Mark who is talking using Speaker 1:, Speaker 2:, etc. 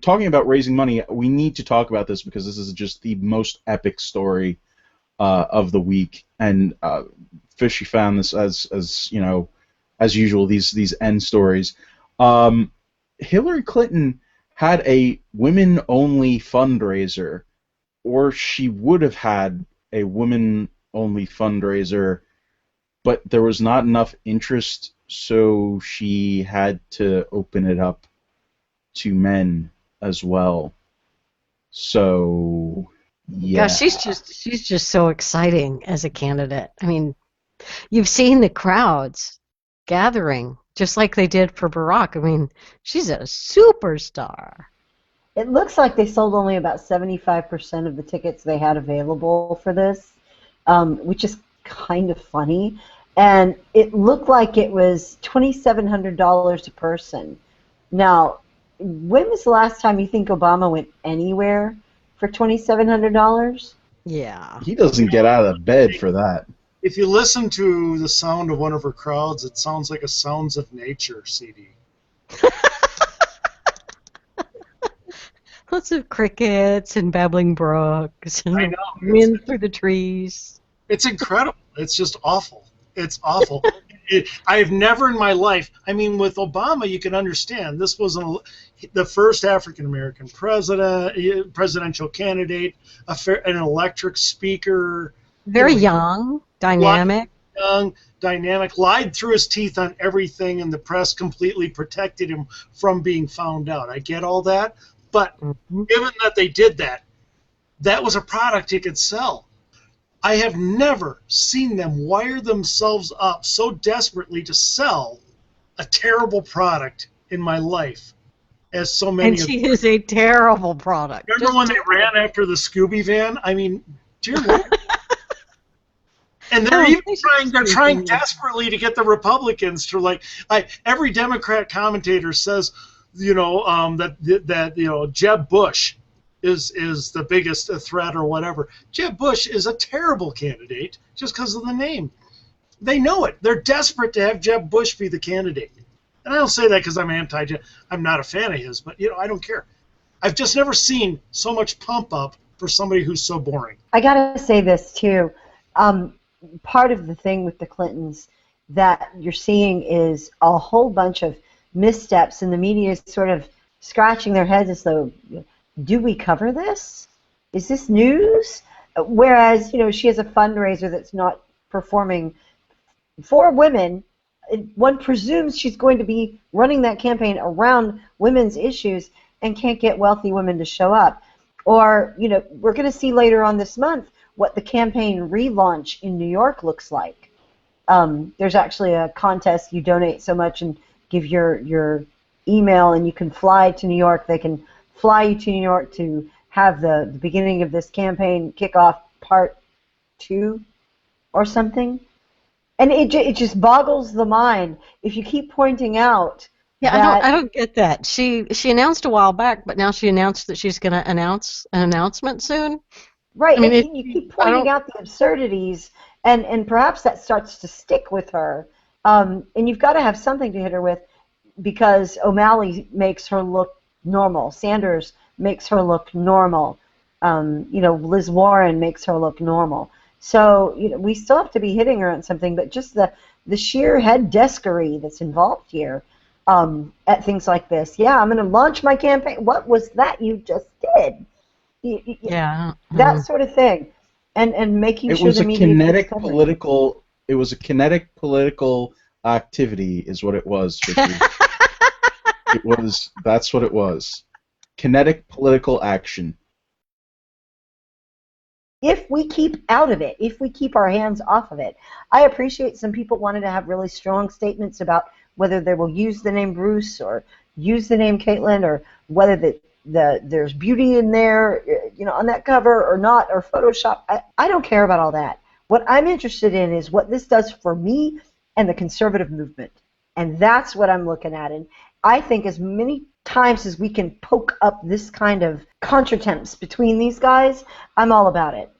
Speaker 1: talking about raising money, we need to talk about this because this is just the most epic story of the week. And Fishy found this as you know, as usual, these end stories. Hillary Clinton had a women-only fundraiser, or she would have had a women-only fundraiser, but there was not enough interest, so she had to open it up to men as well. So, yeah.
Speaker 2: Gosh, she's just so exciting as a candidate. I mean, you've seen the crowds gathering just like they did for Barack. I mean, she's a superstar.
Speaker 3: It looks like they sold only about 75% of the tickets they had available for this, which is kind of funny. And it looked like it was $2,700 a person. Now, when was the last time you think Obama went anywhere for $2,700?
Speaker 2: Yeah.
Speaker 1: He doesn't get out of bed for that.
Speaker 4: If you listen to the sound of one of her crowds, it sounds like a Sounds of Nature CD.
Speaker 2: Lots of crickets and babbling brooks and
Speaker 4: I know.
Speaker 2: wind through the trees.
Speaker 4: It's incredible. It's just awful. It's awful. I've never in my life, I mean, with Obama, you can understand. This was the first African-American presidential candidate, an electric speaker.
Speaker 2: Very young, dynamic.
Speaker 4: Dynamic, lied through his teeth on everything, and the press completely protected him from being found out. I get all that, but given that they did that, that was a product he could sell. I have never seen them wire themselves up so desperately to sell a terrible product in my life as so many.
Speaker 2: And she is a terrible product.
Speaker 4: Remember when they ran after the Scooby van? I mean, dear Lord. And they're trying desperately to get the Republicans to every Democrat commentator says, that Jeb Bush is the biggest threat or whatever. Jeb Bush is a terrible candidate just because of the name. They know it. They're desperate to have Jeb Bush be the candidate. And I don't say that because I'm I'm not a fan of his, but I don't care. I've just never seen so much pump up for somebody who's so boring.
Speaker 3: I gotta say this too. Part of the thing with the Clintons that you're seeing is a whole bunch of missteps, and the media is sort of scratching their heads as though, do we cover this? Is this news? Whereas, she has a fundraiser that's not performing for women. One presumes she's going to be running that campaign around women's issues and can't get wealthy women to show up. Or, we're going to see later on this month what the campaign relaunch in New York looks like. There's actually a contest. You donate so much and give your email, and you can fly to New York. They can fly you to New York to have the beginning of this campaign kick off part 2 or something. And it just boggles the mind if you keep pointing out.
Speaker 2: Yeah, I don't get that. She announced a while back, but now she announced that she's going to announce an announcement soon.
Speaker 3: Right, I mean, you keep pointing out the absurdities, and perhaps that starts to stick with her. And you've got to have something to hit her with, because O'Malley makes her look normal. Sanders makes her look normal. Liz Warren makes her look normal. So we still have to be hitting her on something, but just the sheer head deskery that's involved here at things like this. Yeah, I'm going to launch my campaign. What was that you just did?
Speaker 2: Yeah,
Speaker 3: that sort of thing, and making sure the media.
Speaker 1: It was a kinetic political activity, is what it was. That's what it was. Kinetic political action.
Speaker 3: If we keep out of it, if we keep our hands off of it, I appreciate some people wanted to have really strong statements about whether they will use the name Bruce or use the name Caitlyn, or whether there's beauty in there, on that cover or not, or Photoshop. I don't care about all that. What I'm interested in is what this does for me and the conservative movement. And that's what I'm looking at. And I think as many times as we can poke up this kind of contretemps between these guys, I'm all about it.